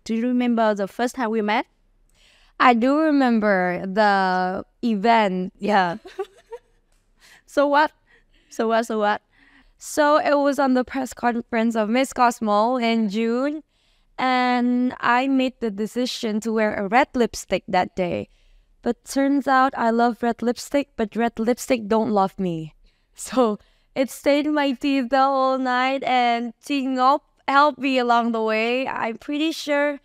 Do you remember the first time we met? I do remember the event. Yeah. So what? So what? So it was on the press conference of Miss Cosmo in June, and I made the decision to wear a red lipstick that day. But turns out I love red lipstick, but red lipstick don't love me. So it stained my teeth the whole night, and Ngọc helped me along the way. I'm pretty sure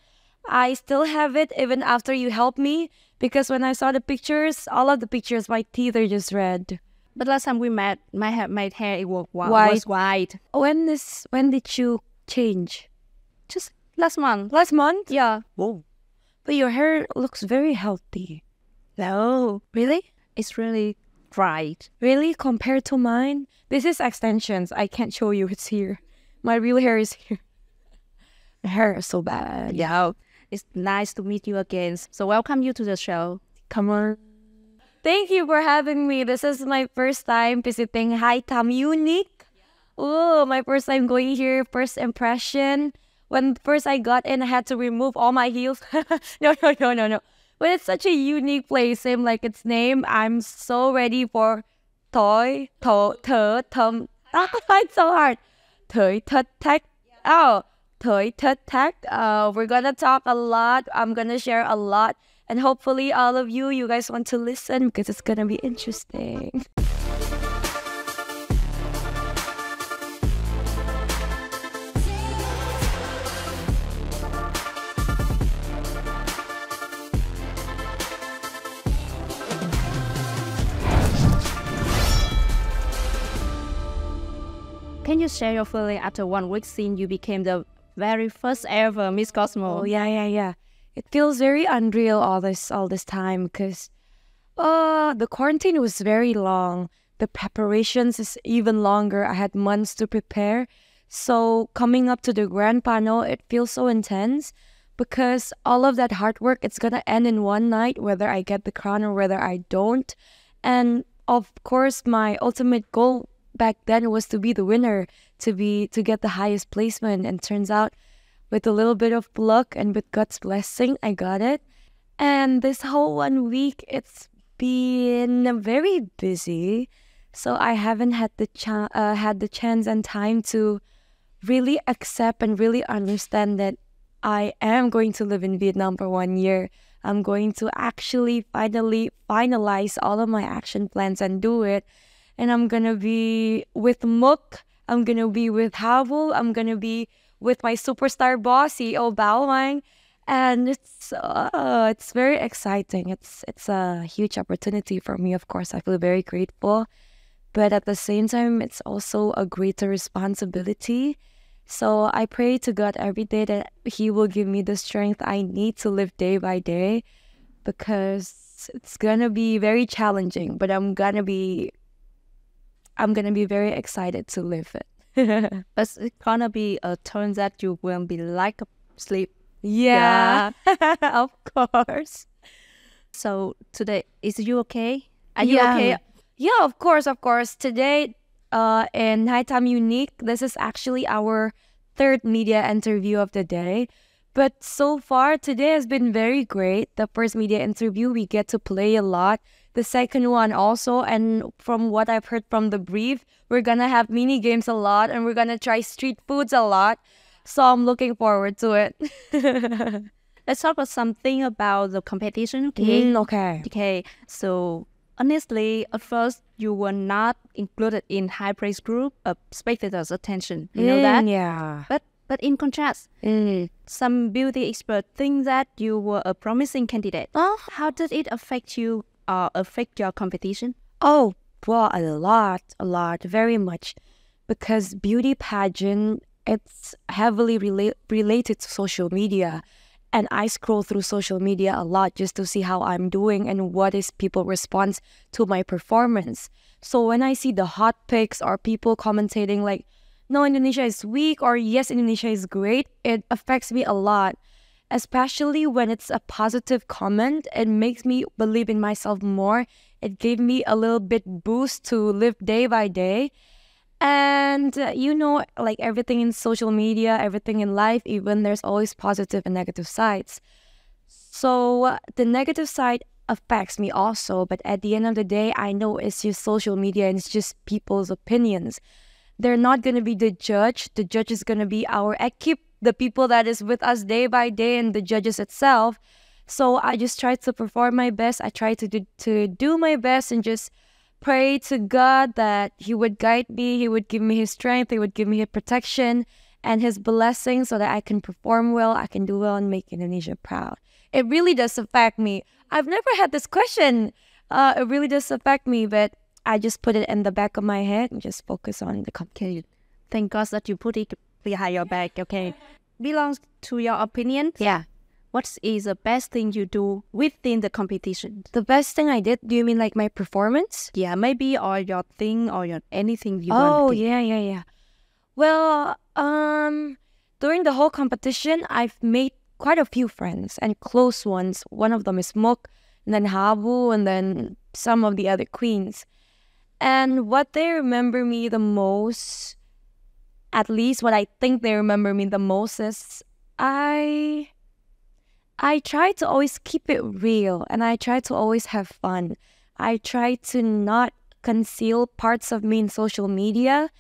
I still have it even after you helped me, because when I saw the pictures, all of the pictures, my teeth are just red. But last time we met, my hair it was white. When did you change? Just last month. Last month? Yeah. Whoa. But your hair looks very healthy. No. Really? It's really bright. Really? Compared to mine? This is extensions. I can't show you. It's here. My real hair is here. My hair is so bad. Yeah. It's nice to meet you again. So welcome you to the show. Come on. Thank you for having me. This is my first time visiting Hightam Unique. Oh, my first time going here. First impression. When first I got in, I had to remove all my heels. No. But it's such a unique place, same like its name. I'm so ready for Thử It's so hard. Thử Thật Thách. Oh, Thử Thật Thách. We're gonna talk a lot. I'm gonna share a lot. And hopefully all of you guys want to listen because it's gonna be interesting. Can you share your feeling after 1 week since you became the very first ever Miss Cosmo? Oh, yeah. It feels very unreal all this time because the quarantine was very long. The preparations is even longer. I had months to prepare. So coming up to the grand panel, it feels so intense because all of that hard work, it's gonna end in one night, whether I get the crown or whether I don't. And of course, my ultimate goal back then was to be the winner, to get the highest placement. And turns out, with a little bit of luck and with God's blessing, I got it. And this whole 1 week, it's been very busy. So I haven't had the chance and time to really accept and really understand that I am going to live in Vietnam for 1 year. I'm going to actually finally finalize all of my action plans and do it. And I'm going to be with Muk. I'm going to be with Havu. I'm going to be with my superstar boss, CEO Bao Wang. And it's very exciting. It's a huge opportunity for me, of course. I feel very grateful. But at the same time, it's also a greater responsibility. So I pray to God every day that He will give me the strength I need to live day by day, because it's gonna be very challenging, but I'm gonna be very excited to live it. But it's gonna be a turn that you will be like sleep. Yeah. Of course. So today, is you okay? Are you okay? Yeah, of course. Today, in Hightam Unique, this is actually our third media interview of the day. But so far, today has been very great. The first media interview, we get to play a lot. The second one also, and from what I've heard from the brief, we're gonna have mini games a lot, and we're gonna try street foods a lot. So I'm looking forward to it. Let's talk about something about the competition, okay? Okay, so honestly, at first, you were not included in high praise group of spectators' attention. You know that? Yeah. But in contrast, some beauty experts think that you were a promising candidate. How did it affect you or affect your competition? Oh, well, a lot, very much. Because beauty pageant, it's heavily related to social media. And I scroll through social media a lot just to see how I'm doing and what is people's response to my performance. So when I see the hot pics or people commentating like, no, Indonesia is weak, or yes, Indonesia is great, it affects me a lot. Especially when it's a positive comment, it makes me believe in myself more. It gave me a little bit boost to live day by day. And like everything in social media, everything in life, even there's always positive and negative sides. So the negative side affects me also, but at the end of the day, I know it's just social media and it's just people's opinions. They're not going to be the judge. The judge is going to be our equipe, the people that is with us day by day, and the judges itself. So I just try to perform my best. I try to do my best and just pray to God that He would guide me, He would give me His strength, He would give me His protection and His blessing so that I can perform well, I can do well and make Indonesia proud. It really does affect me. I've never had this question. It really does affect me, but I just put it in the back of my head and just focus on the competition. Thank God that you put it behind your back, okay? Belongs to your opinion? Yeah. What is the best thing you do within the competition? The best thing I did? Do you mean like my performance? Yeah, maybe, or your thing, or your anything you want. want. Oh, yeah. Well, during the whole competition, I've made quite a few friends and close ones. One of them is Mok, and then Habu, and then some of the other queens. And what they remember me the most, at least what I think they remember me the most, is I try to always keep it real and I try to always have fun. I try to not conceal parts of me in social media.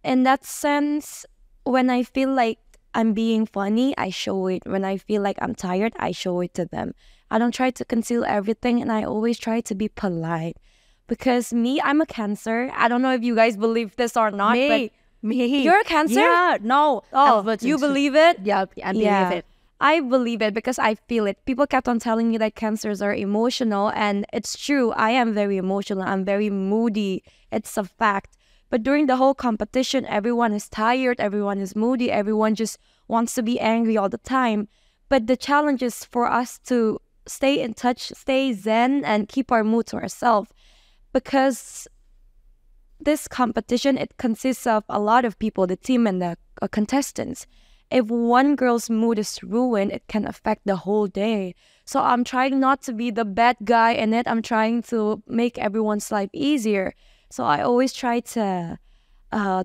In that sense, when I feel like I'm being funny, I show it. When I feel like I'm tired, I show it to them. I don't try to conceal everything and I always try to be polite. Because me, I'm a Cancer. I don't know if you guys believe this or not. Me. You're a Cancer? Yeah, no. Oh, you believe it? Yeah, I believe it. I believe it because I feel it. People kept on telling me that Cancers are emotional, and it's true. I am very emotional. I'm very moody. It's a fact. But during the whole competition, everyone is tired. Everyone is moody. Everyone just wants to be angry all the time. But the challenge is for us to stay in touch, stay zen, and keep our mood to ourselves. Because this competition, it consists of a lot of people, the team and the contestants. If one girl's mood is ruined, it can affect the whole day. So I'm trying not to be the bad guy in it. I'm trying to make everyone's life easier. So I always try to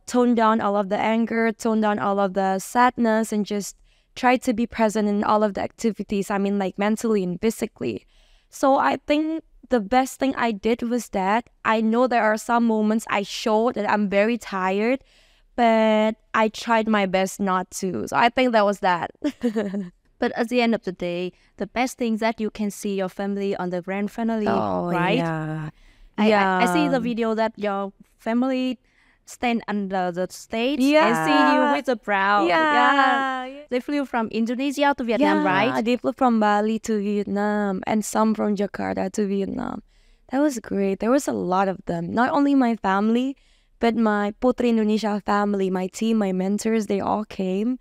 tone down all of the anger, tone down all of the sadness, and just try to be present in all of the activities. I mean, like mentally and physically. So I think the best thing I did was that I know there are some moments I showed that I'm very tired, but I tried my best not to. So I think that was that. But at the end of the day, the best thing that you can see your family on the grand finale, right? Yeah. I see the video that your family stand under the stage and see you with the brown. Yeah. They flew from Indonesia to Vietnam, right? They flew from Bali to Vietnam and some from Jakarta to Vietnam. That was great. There was a lot of them. Not only my family, but my Putri Indonesia family, my team, my mentors, they all came.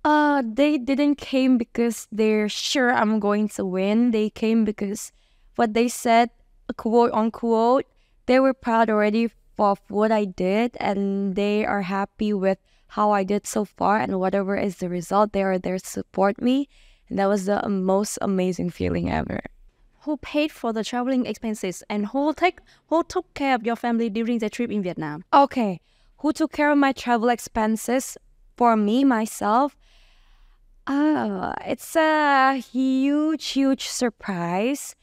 They didn't came because they're sure I'm going to win. They came because what they said, quote unquote, they were proud already of what I did and they are happy with how I did so far, and whatever is the result, they are there to support me. And that was the most amazing feeling ever. Who paid for the traveling expenses and who took care of your family during the trip in Vietnam? Okay, who took care of my travel expenses for me, myself? It's a huge surprise.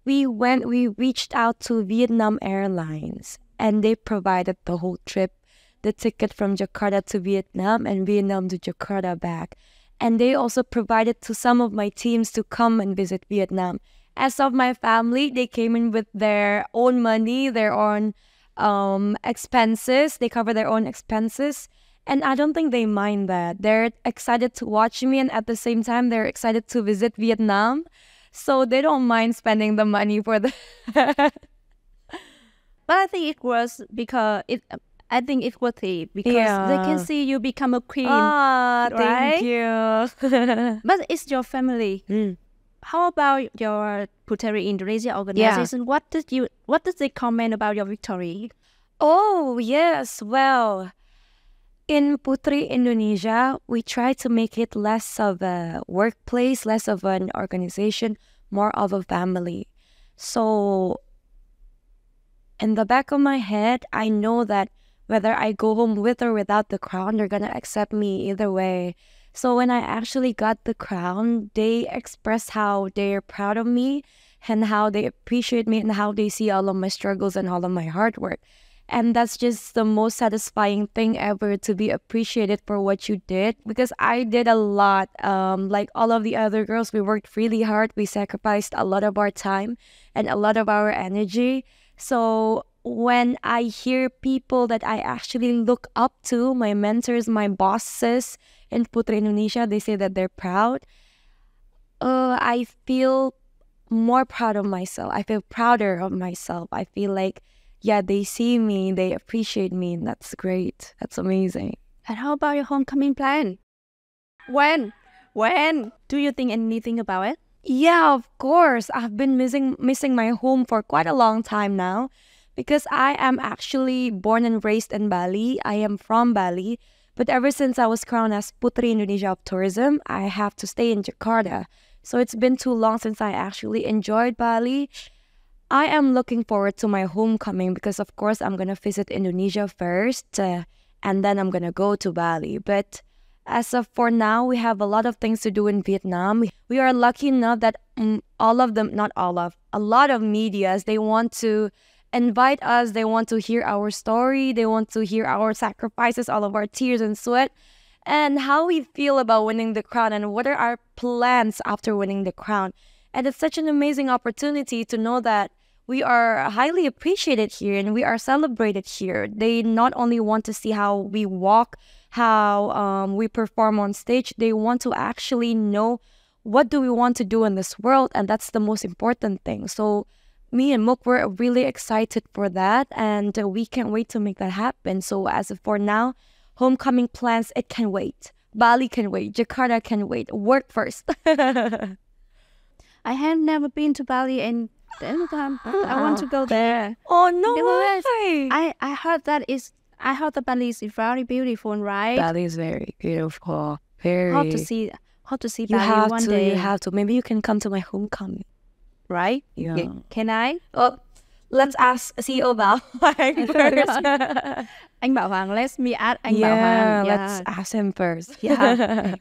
We reached out to Vietnam Airlines and they provided the whole trip, the ticket from Jakarta to Vietnam and Vietnam to Jakarta back. And they also provided to some of my teams to come and visit Vietnam. As of my family, they came in with their own money, their own expenses. They cover their own expenses. And I don't think they mind that. They're excited to watch me and at the same time, they're excited to visit Vietnam. So they don't mind spending the money for the... But I think it was because I think it's worthy because they can see you become a queen. Ah, right? Thank you. But it's your family. How about your Puteri Indonesia organization? What did they comment about your victory? Oh yes, well, in Putri Indonesia, we try to make it less of a workplace, less of an organization, more of a family. So in the back of my head, I know that Whether I go home with or without the crown, they're gonna accept me either way. So when I actually got the crown, they expressed how they're proud of me and how they appreciate me and how they see all of my struggles and all of my hard work. And that's just the most satisfying thing ever, to be appreciated for what you did, because I did a lot. Like all of the other girls, we worked really hard. We sacrificed a lot of our time and a lot of our energy. So when I hear people that I actually look up to, my mentors, my bosses in Putri Indonesia, they say that they're proud. I feel more proud of myself. I feel prouder of myself. I feel like, yeah, they see me, they appreciate me, and that's great. That's amazing. And how about your homecoming plan? When? Do you think anything about it? Yeah, of course. I've been missing my home for quite a long time now, because I am actually born and raised in Bali. I am from Bali. But ever since I was crowned as Putri Indonesia of Tourism, I have to stay in Jakarta. So it's been too long since I actually enjoyed Bali. I am looking forward to my homecoming because, of course, I'm going to visit Indonesia first and then I'm going to go to Bali. But as of for now, we have a lot of things to do in Vietnam. We are lucky enough that a lot of medias, they want to invite us. They want to hear our story. They want to hear our sacrifices, all of our tears and sweat, and how we feel about winning the crown and what are our plans after winning the crown. And it's such an amazing opportunity to know that we are highly appreciated here and we are celebrated here. They not only want to see how we walk, how we perform on stage, they want to actually know what do we want to do in this world, and that's the most important thing. So me and Mook were really excited for that, and we can't wait to make that happen. So as of for now, homecoming plans, it can wait. Bali can wait. Jakarta can wait. Work first. I have never been to Bali, and I want to go there. Oh no way! I heard that Bali is very beautiful, right? Bali is very beautiful. Very. Hope to see Bali one day. You have to. Maybe you can come to my homecoming. Right? Yeah. Can I? Oh, let's ask CEO Bảo Hoàng first. Anh Bảo Hoàng, let me ask anh Bảo Hoàng. Yeah, let's ask him first. Yeah.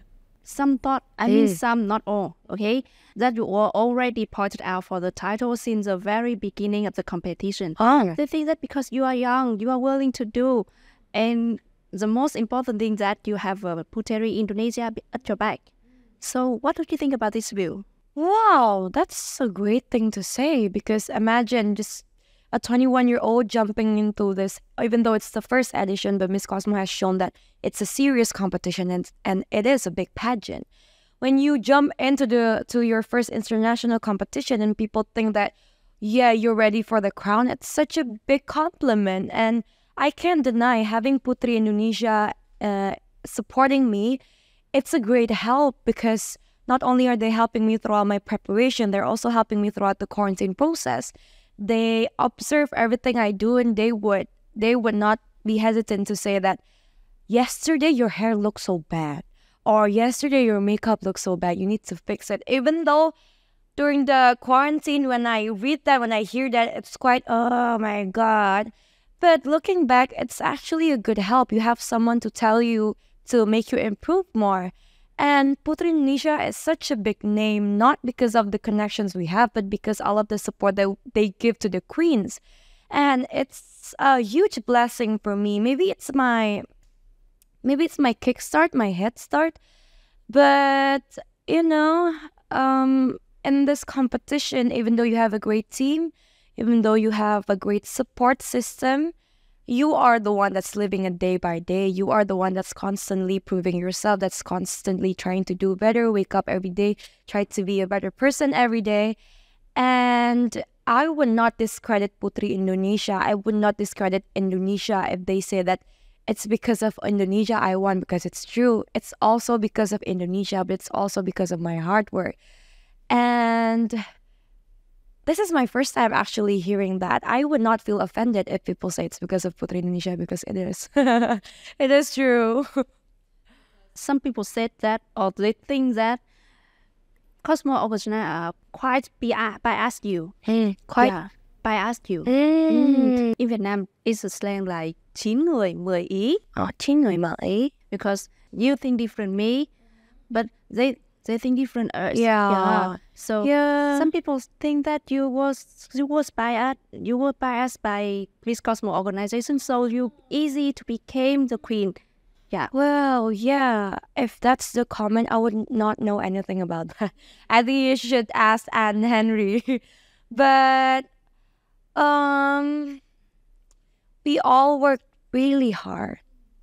Some thought, some, not all, okay? That you were already pointed out for the title since the very beginning of the competition. Oh. They think that because you are young, you are willing to do. And the most important thing that you have a Puteri Indonesia at your back. So what do you think about this view? Wow, that's a great thing to say, because imagine just a 21-year-old jumping into this, even though it's the first edition, but Miss Cosmo has shown that it's a serious competition and it is a big pageant. When you jump into your first international competition and people think that, yeah, you're ready for the crown, it's such a big compliment. And I can't deny, having Putri Indonesia supporting me, it's a great help, because not only are they helping me throughout my preparation, they're also helping me throughout the quarantine process. They observe everything I do, and they would not be hesitant to say that, yesterday your hair looked so bad, or yesterday your makeup looked so bad, you need to fix it. Even though during the quarantine, when I read that, when I hear that, it's quite, oh my God. But looking back, it's actually a good help. You have someone to tell you to make you improve more. And Putri Indonesia is such a big name, not because of the connections we have, but because all of the support that they give to the queens. And it's a huge blessing for me. Maybe it's my kickstart, my head start. But, in this competition, even though you have a great team, even though you have a great support system, you are the one that's living it day by day. You are the one that's constantly proving yourself, that's constantly trying to do better, wake up every day, try to be a better person every day. And I would not discredit Putri Indonesia. I would not discredit Indonesia if they say that it's because of Indonesia I won, because it's true. It's also because of Indonesia, but it's also because of my hard work. And this is my first time actually hearing that. I would not feel offended if people say it's because of Putri Indonesia, because it is. It is true. Some people said that, or they think that Cosmo original quite biased you. Quite. Yeah, biased you. Mm. In Vietnam, it's a slang like 9 người 10 ý. 9 người 10 ý. Because you think different me, but they think different us. Yeah. So some people think that you were biased by Miss Cosmo organization, so you easy to become the queen. Yeah. Well, yeah. If that's the comment, I would not know anything about that. I think you should ask Anne Henry. But we all worked really hard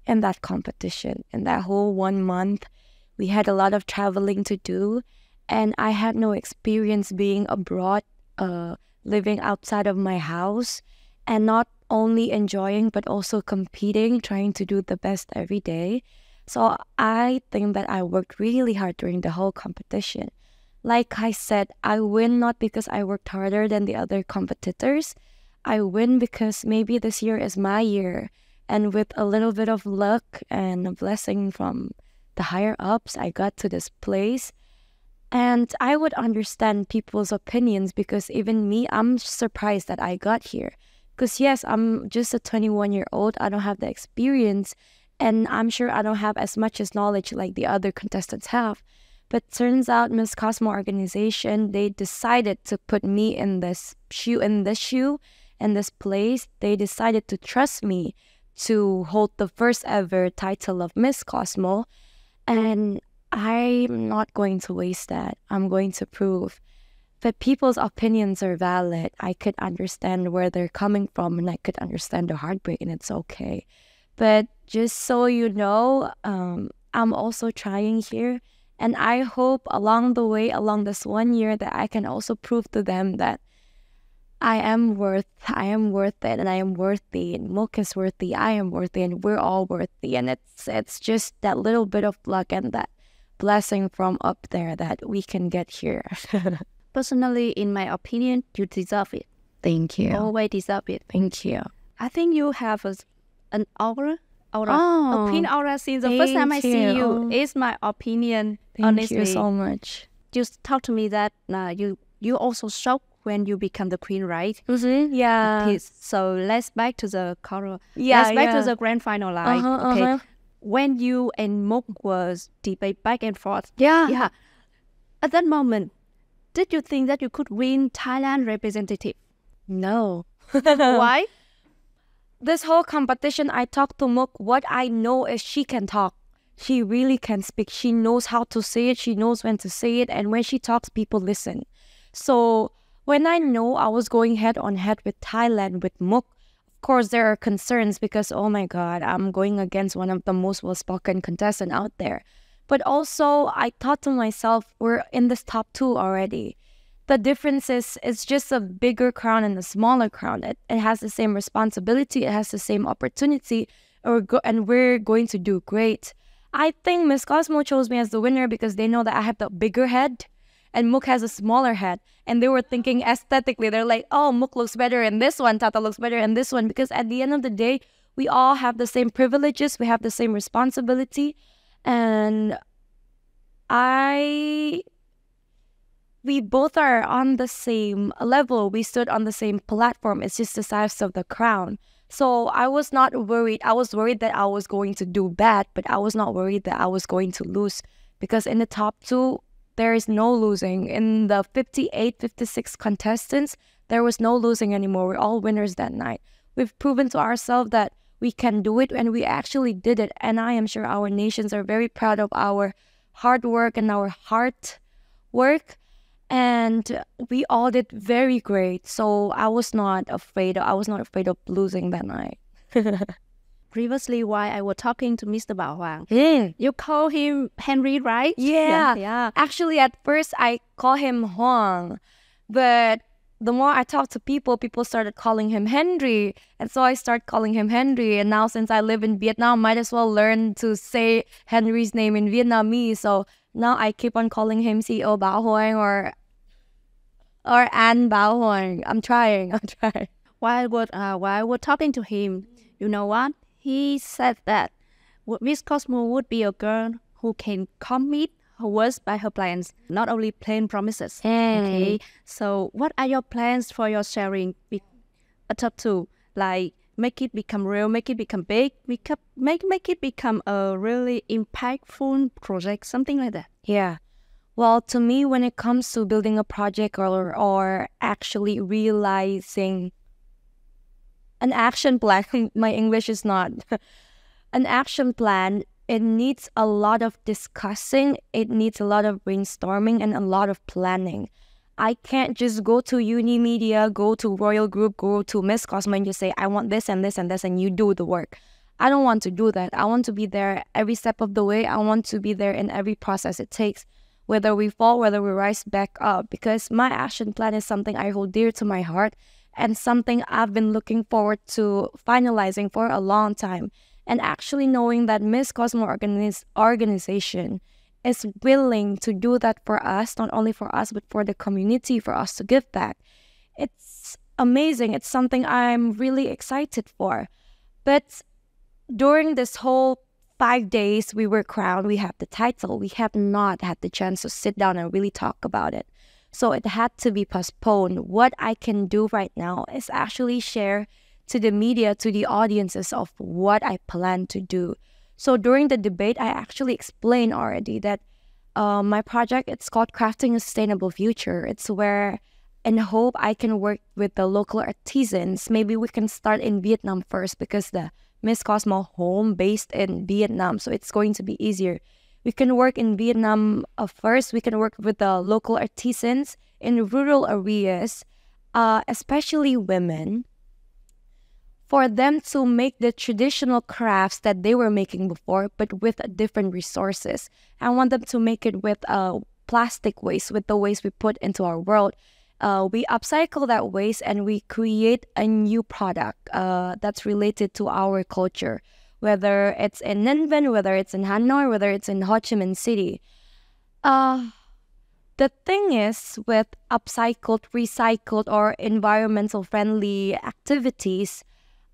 in that competition. In that whole 1 month, we had a lot of traveling to do, and I had no experience being abroad, living outside of my house, and not only enjoying but also competing, trying to do the best every day. So I think that I worked really hard during the whole competition. Like I said, I win not because I worked harder than the other competitors. I win because maybe this year is my year, and with a little bit of luck and a blessing from the higher ups, I got to this place. And I would understand people's opinions because even me, I'm surprised that I got here. Because yes, I'm just a 21-year-old. I don't have the experience, and I'm sure I don't have as much as knowledge like the other contestants have. But turns out Miss Cosmo organization, they decided to put me in this place. They decided to trust me to hold the first ever title of Miss Cosmo. And I'm not going to waste that. I'm going to prove that people's opinions are valid. I could understand where they're coming from, and I could understand the heartbreak, and it's okay. But just so you know, I'm also trying here. And I hope along the way, along this 1 year, that I can also prove to them that I am worth it, and I am worthy, and Mook is worthy, I am worthy, and we're all worthy. And it's just that little bit of luck and that blessing from up there that we can get here. Personally, in my opinion, you deserve it. Thank you. Always deserve it. Thank you. I think you have an aura. Oh, a pink aura since the first time I see you. It's my opinion. Thank you so much. Just talk to me that you also shocked when you become the queen, right? Mm-hmm, yeah. Okay, so let's back to the choral. Yeah, let's back to the grand final line. Okay. When you and Mook was debate back and forth. Yeah. At that moment, did you think that you could win Thailand representative? No. Why? This whole competition, I talked to Mook. What I know is she can talk. She really can speak. She knows how to say it. She knows when to say it. And when she talks, people listen. So when I know I was going head on head with Thailand, with Mook, of course, there are concerns because, oh my God, I'm going against one of the most well-spoken contestants out there. But also, I thought to myself, we're in this top 2 already. The difference is it's just a bigger crown and a smaller crown. It has the same responsibility. It has the same opportunity. And we're going to do great. I think Miss Cosmo chose me as the winner because they know that I have the bigger head and Mook has a smaller head. And they were thinking aesthetically. They're like, oh, Mook looks better in this one. Tata looks better in this one. Because at the end of the day, we all have the same privileges. We have the same responsibility. And we both are on the same level. We stood on the same platform. It's just the size of the crown. So I was not worried. I was worried that I was going to do bad, but I was not worried that I was going to lose. Because in the top 2, there is no losing. In the 58, 56 contestants, there was no losing anymore. We're all winners that night. We've proven to ourselves that we can do it, and we actually did it. And I am sure our nations are very proud of our hard work and our heart work. And we all did very great. So I was not afraid. I was not afraid of losing that night. Previously, while I was talking to Mr. Bảo Hoàng, you call him Henry, right? Yeah. Actually, at first, I call him Huang. But the more I talked to people, people started calling him Henry. And so I started calling him Henry. And now since I live in Vietnam, might as well learn to say Henry's name in Vietnamese. So now I keep on calling him CEO Bảo Hoàng or An Bảo Hoàng. I'm trying. While I was talking to him, you know what? He said that Miss Cosmo would be a girl who can commit her words by her plans, not only plain promises. Okay. So what are your plans for your sharing with a top 2? Like make it become real, make it become big, make it become a really impactful project, something like that? Yeah. Well, to me, when it comes to building a project or actually realizing an action plan, my English is not an action plan, it needs a lot of discussing, it needs a lot of brainstorming and a lot of planning. I can't just go to Unimedia, go to Royal Group, go to Miss Cosmo and just say, I want this and this and this, and you do the work. I don't want to do that. I want to be there every step of the way. I want to be there in every process it takes, whether we fall, whether we rise back up, because my action plan is something I hold dear to my heart and something I've been looking forward to finalizing for a long time. And actually knowing that Miss Cosmo organization is willing to do that for us, not only for us, but for the community, for us to give back. It's amazing. It's something I'm really excited for. But during this whole 5 days we were crowned, we have the title, we have not had the chance to sit down and really talk about it. So it had to be postponed. What I can do right now is actually share to the media, to the audiences of what I plan to do. So during the debate, I actually explained already that my project, it's called Crafting a Sustainable Future. It's where, and hope I can work with the local artisans. Maybe we can start in Vietnam first because the Miss Cosmo home based in Vietnam, so it's going to be easier. We can work in Vietnam first. We can work with the local artisans in rural areas, especially women, for them to make the traditional crafts that they were making before, but with different resources. I want them to make it with plastic waste, with the waste we put into our world. We upcycle that waste and we create a new product that's related to our culture, whether it's in Ninh Bình, whether it's in Hanoi, whether it's in Ho Chi Minh City. The thing is, with upcycled, recycled, or environmental friendly activities,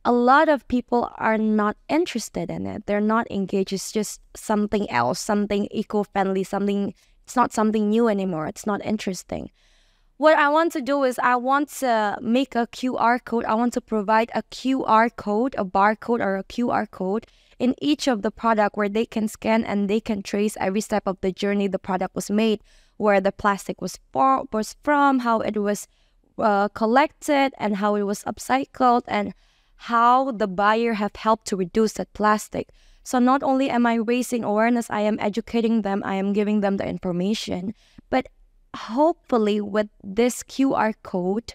a lot of people are not interested in it. They're not engaged. It's just something else, something eco-friendly, it's not something new anymore. It's not interesting. What I want to do is I want to make a QR code. I want to provide a QR code, a barcode or a QR code in each of the product where they can scan and they can trace every step of the journey the product was made, where the plastic was from, how it was collected, and how it was upcycled, and how the buyer have helped to reduce that plastic. So not only am I raising awareness, I am educating them, I am giving them the information, but hopefully with this QR code,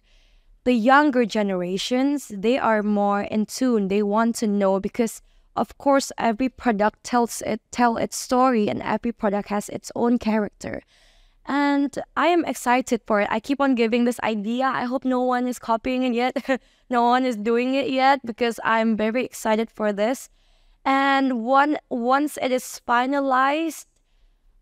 the younger generations, they are more in tune. They want to know because, of course, every product tell its story, and every product has its own character. And I am excited for it. I keep on giving this idea. I hope no one is copying it yet. No one is doing it yet because I'm very excited for this. And once it is finalized,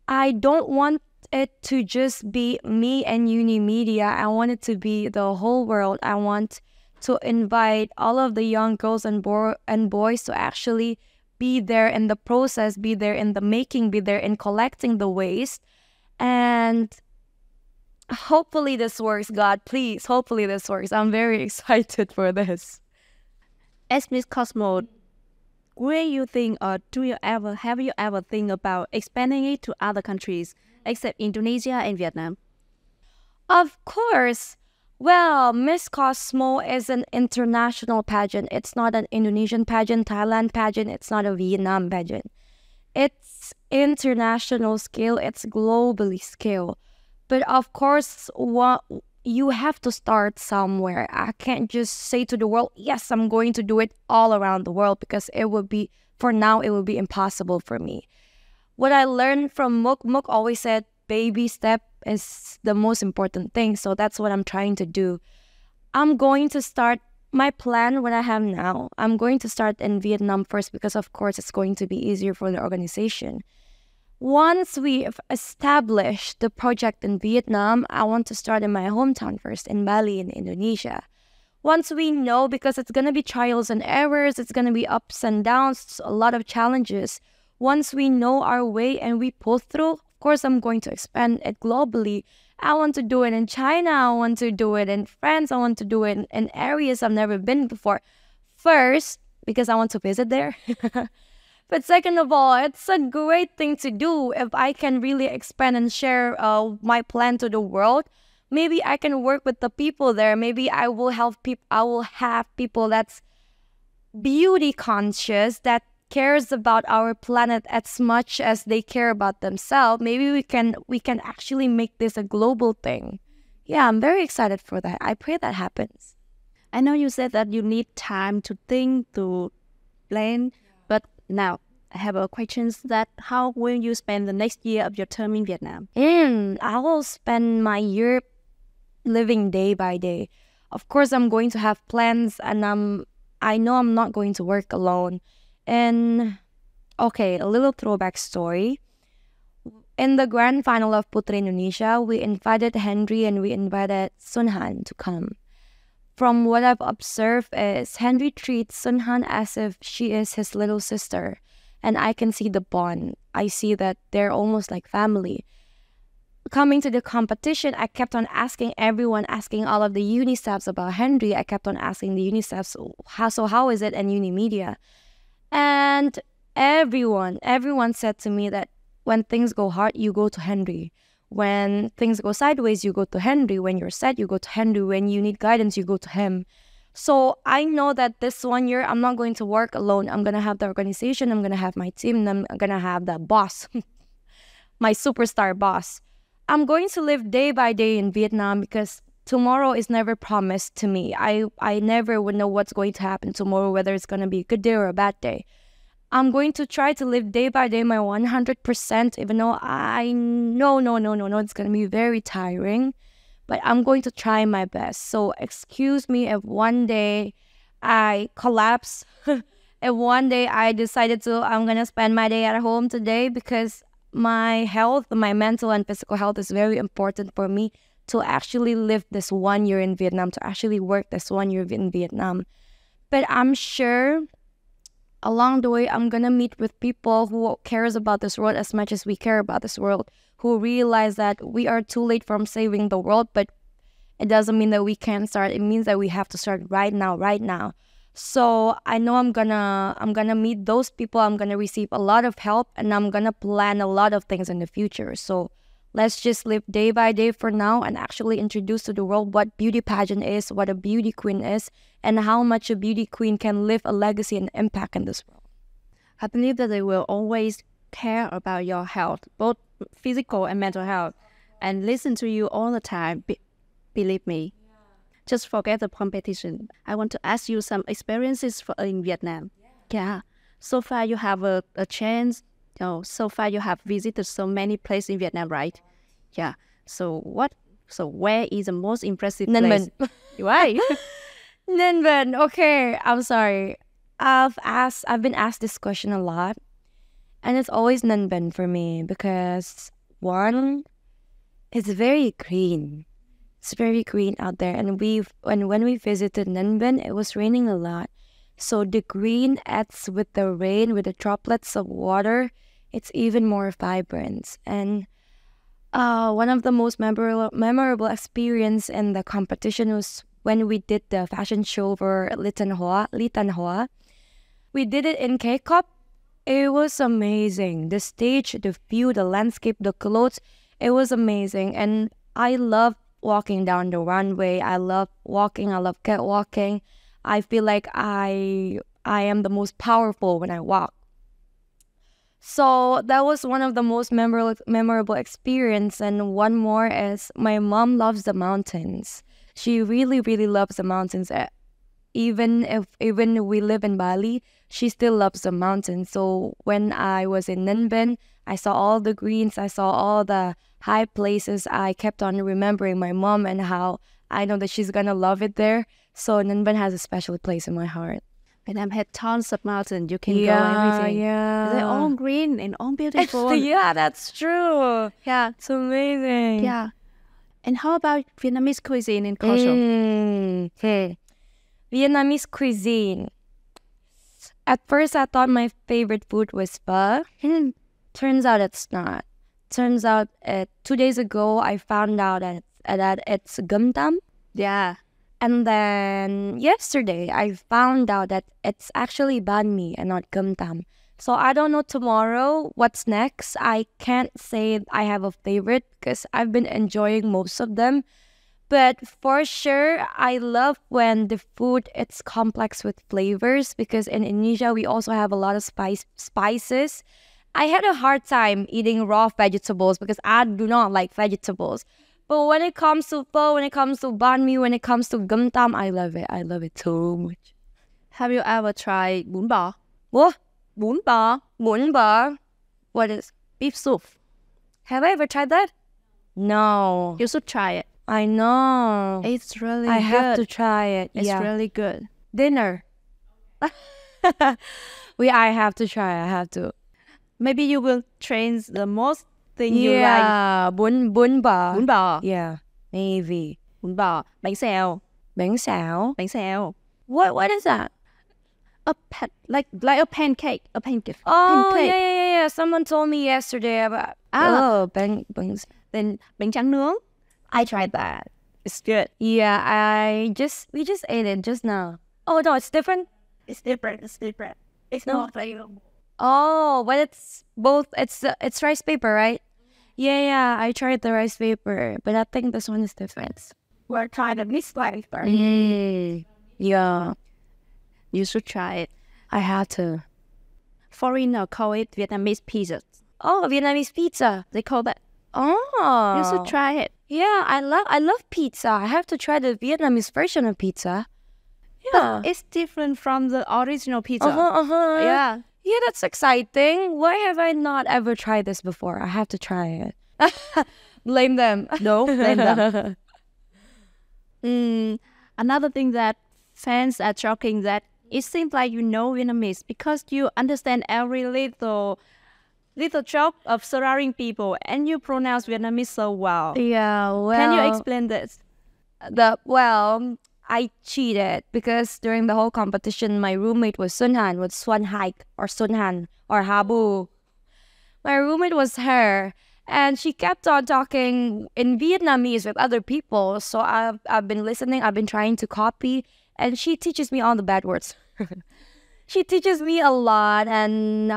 I don't want it to just be me and Unimedia. I want it to be the whole world. I want to invite all of the young girls and boys to actually be there in the process, be there in the making, be there in collecting the waste. And hopefully this works, God, please, hopefully this works. I'm very excited for this. As Miss Cosmo, will you think, or have you ever think about expanding it to other countries except Indonesia and Vietnam? Of course. Well, Miss Cosmo is an international pageant. It's not an Indonesian pageant, Thailand pageant. It's not a Vietnam pageant. It's international scale. It's globally scale. But of course, you have to start somewhere. I can't just say to the world, yes, I'm going to do it all around the world, because it would be, for now, it would be impossible for me. What I learned from Muk always said, baby step is the most important thing. So that's what I'm trying to do. I'm going to start my plan, what I have now. I'm going to start in Vietnam first because, of course, it's going to be easier for the organization. Once we've established the project in Vietnam, I want to start in my hometown first, in Bali, in Indonesia. Once we know, because it's going to be trials and errors, it's going to be ups and downs, a lot of challenges. Once we know our way and we pull through, of course, I'm going to expand it globally. I want to do it in China. I want to do it in France. I want to do it in areas I've never been before. First, because I want to visit there. But second of all, it's a great thing to do if I can really expand and share my plan to the world. Maybe I can work with the people there. Maybe I will help people. I will have people that's beauty conscious, that cares about our planet as much as they care about themselves. Maybe we can actually make this a global thing. Yeah, I'm very excited for that. I pray that happens. I know you said that you need time to think, to plan, but now I have a question that how will you spend the next year of your term in Vietnam? I will spend my year living day by day. Of course, I'm going to have plans, and I know I'm not going to work alone. And okay, a little throwback story. In the grand final of Putra Indonesia, we invited Henry and we invited Sunhan to come. From what I've observed is Henry treats Sunhan as if she is his little sister. And I can see the bond. I see that they're almost like family. Coming to the competition, I kept on asking everyone, asking all of the uni staffs about Henry. I kept on asking the uni staffs, how is it in uni media? And everyone said to me that when things go hard, you go to Henry. When things go sideways, you go to Henry. When you're sad, you go to Henry. When you need guidance, you go to him. So I know that this 1 year, I'm not going to work alone. I'm going to have the organization. I'm going to have my team. And I'm going to have the boss, my superstar boss. I'm going to live day by day in Vietnam because tomorrow is never promised to me. I never would know what's going to happen tomorrow, whether it's going to be a good day or a bad day. I'm going to try to live day by day my 100%, even though I know, it's going to be very tiring. But I'm going to try my best. So excuse me if one day I collapse. If one day I decided I'm going to spend my day at home today, because my health, my mental and physical health is very important for me to actually live this 1 year in Vietnam, to actually work this 1 year in Vietnam. But I'm sure along the way, I'm going to meet with people who cares about this world as much as we care about this world, who realize that we are too late from saving the world, but it doesn't mean that we can't start. It means that we have to start right now. So I know I'm gonna meet those people. I'm gonna receive a lot of help, and I'm gonna plan a lot of things in the future. So let's just live day by day for now and actually introduce to the world what beauty pageant is, what a beauty queen is, and how much a beauty queen can leave a legacy and impact in this world. I believe that they will always care about your health, both physical and mental health, and listen to you all the time. Believe me. Just forget the competition. I want to ask you some experiences in Vietnam. Yeah. So far you have a chance. So far you have visited so many places in Vietnam, right? Yeah. So where is the most impressive place? Why? Ninh Bình. Okay, I'm sorry. I've been asked this question a lot, and it's always Ninh Bình for me because one, it's very green. It's very green out there, and when we visited Ninh Bình, it was raining a lot. So the green adds with the rain, with the droplets of water, it's even more vibrant. And one of the most memorable experience in the competition was when we did the fashion show for Ly Tan Hoa. We did it in K-pop. It was amazing. The stage, the view, the landscape, the clothes, it was amazing. And I love walking down the runway. I love walking. I love catwalking. I feel like I am the most powerful when I walk. So that was one of the most memorable experience. And one more is my mom loves the mountains. She really, really loves the mountains. Even we live in Bali, she still loves the mountains. So when I was in Ninh Bình, I saw all the greens. I saw all the high places. I kept on remembering my mom and how I know that she's gonna love it there. So Ninh Bình has a special place in my heart. Vietnam had tons of mountains. You can go everything. Yeah. They're all green and all beautiful. Yeah, that's true. Yeah, it's amazing. Yeah. And how about Vietnamese cuisine and culture? Vietnamese cuisine. At first, I thought my favorite food was pho. Turns out it's not. Turns out 2 days ago, I found out that it's gum tam. Yeah. And then yesterday, I found out that it's actually banh mi and not gum tam. So I don't know tomorrow what's next. I can't say I have a favorite because I've been enjoying most of them. But for sure, I love when the food it's complex with flavors because in Indonesia, we also have a lot of spices. I had a hard time eating raw vegetables because I do not like vegetables. But when it comes to pho, when it comes to banh mi, when it comes to gum tam, I love it. I love it so much. Have you ever tried bún bò? What? Bún bò. Bún bò? What is? Beef soup. Have I ever tried that? No. You should try it. I know. It's really good. I have to try it. It's really good. Dinner. I have to try. I have to. Maybe you will change the most thing you like. Yeah, bún bò. Bún bò. Yeah, maybe. Bún bò. Bánh xèo. Bánh xèo. Bánh xèo. What is that? Like a pancake. A pancake. Oh, pancake. Yeah. Someone told me yesterday about. Bánh. Then bánh tráng nướng. I tried that. It's good. Yeah, we just ate it just now. Oh no, it's different. It's different. It's not flavorful. Oh, but it's both. It's rice paper, right? Yeah. I tried the rice paper, but I think this one is different. We're trying the mixed flavor. Yeah. You should try it. I had to. Foreigner call it Vietnamese pizza. Oh, Vietnamese pizza. They call that. Oh. You should try it. Yeah, I love pizza. I have to try the Vietnamese version of pizza. Yeah. But it's different from the original pizza. Yeah. Yeah, that's exciting. Why have I not ever tried this before? I have to try it. Blame them. No, blame them. Another thing that fans are talking that it seems like you know Vietnamese because you understand every little joke of surrounding people and you pronounce Vietnamese so well. Yeah, well. Can you explain this? I cheated because during the whole competition, my roommate was Xuân Haik or Xuân Han or Habu. My roommate was her, and she kept on talking in Vietnamese with other people. So I've been listening. I've been trying to copy, and she teaches me all the bad words. She teaches me a lot, and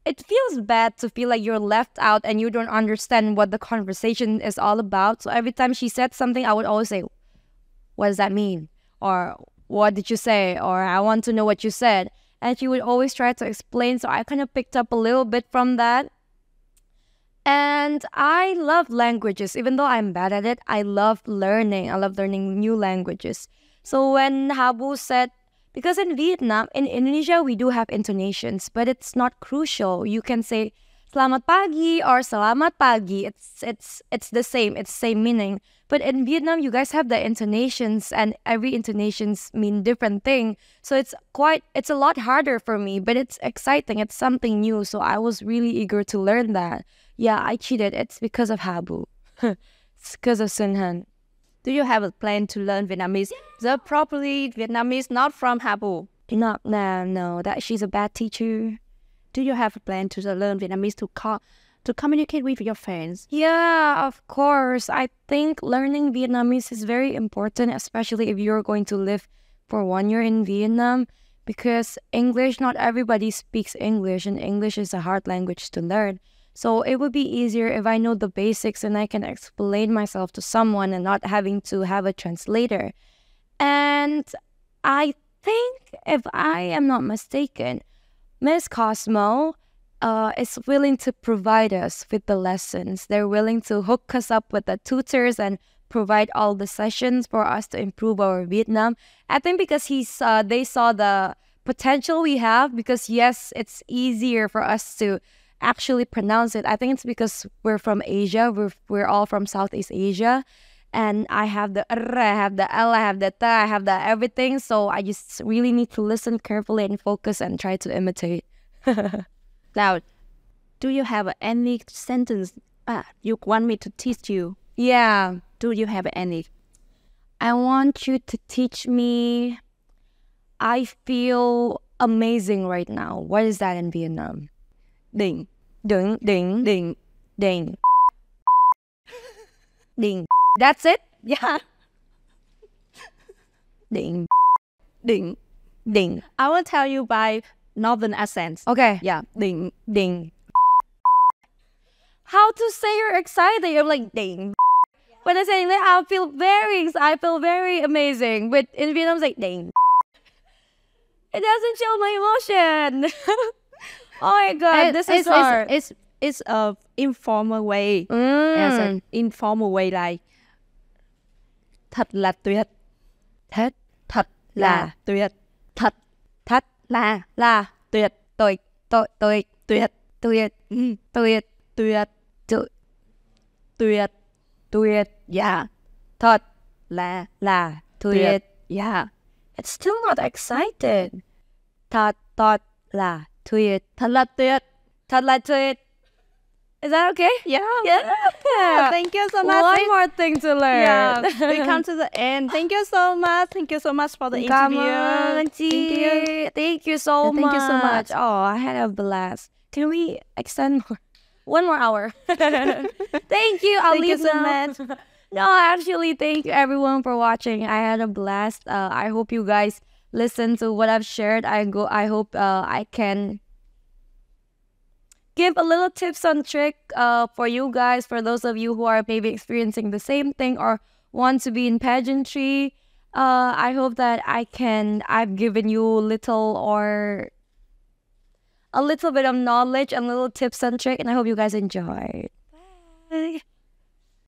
it feels bad to feel like you're left out and you don't understand what the conversation is all about. So every time she said something, I would always say, what does that mean? Or what did you say? Or I want to know what you said. And she would always try to explain. So I kind of picked up a little bit from that. And I love languages. Even though I'm bad at it, I love learning. I love learning new languages. So when Habu said, because in Vietnam, in Indonesia, we do have intonations, but it's not crucial. You can say Selamat pagi or Selamat pagi. It's the same. It's the same meaning. But in Vietnam, you guys have the intonations, and every intonations mean different thing. So it's a lot harder for me, but it's exciting. It's something new. So I was really eager to learn that. Yeah, I cheated. It's because of Habu. It's because of Xuân Han. Do you have a plan to learn Vietnamese? The properly Vietnamese, not from Habu. No, that she's a bad teacher. Do you have a plan to learn Vietnamese to communicate with your friends? Yeah, of course. I think learning Vietnamese is very important, especially if you're going to live for 1 year in Vietnam, because English, not everybody speaks English, and English is a hard language to learn. So it would be easier if I know the basics and I can explain myself to someone and not having to have a translator. And I think, if I am not mistaken, Miss Cosmo is willing to provide us with the lessons. They're willing to hook us up with the tutors and provide all the sessions for us to improve our Vietnam. I think because they saw the potential we have, because yes, it's easier for us to actually pronounce it. I think it's because we're from Asia. We're all from Southeast Asia. And I have the R, I have the L, I have the T, I have the everything. So I just really need to listen carefully and focus and try to imitate. Now, do you have any sentence you want me to teach you? Yeah. Do you have any? I want you to teach me, I feel amazing right now. What is that in Vietnam? Đỉnh. Đỉnh. Đỉnh. Đỉnh. Đỉnh. Đỉnh. That's it? Yeah. Định. Định. Định. I will tell you by northern accents. Okay. Yeah. Định. Định. How to say you're excited? You're like định. When I say that, I feel very amazing. But in Vietnam, it's like định. It doesn't show my emotion. Oh my god, this is hard. It's a informal way. As an informal way, like thật là tuyệt. Thật là tuyệt. Thật là tuyệt. Tuyệt. Tuyệt. Tuyệt. Tuyệt. Tuyệt. Tuyệt. Yeah. Thật là tuyệt. Yeah. It's still not excited. Thật là tuyệt. Thật là tuyệt. Thật là tuyệt. Is that okay? Yeah. Thank you so much. One more thing to learn. Yeah. We come to the end. Thank you so much. Thank you so much for the interview. Thank you so much. Thank you so much. Oh, I had a blast. Can we extend more? One more hour. Thank you. I'll Thank you leave so now. much. No, actually, thank you everyone for watching. I had a blast. I hope you guys listen to what I've shared. I hope I can give a little tips and trick for you guys, for those of you who are maybe experiencing the same thing or want to be in pageantry. I hope that I've given you a little bit of knowledge and little tips and trick, and I hope you guys enjoy. Bye.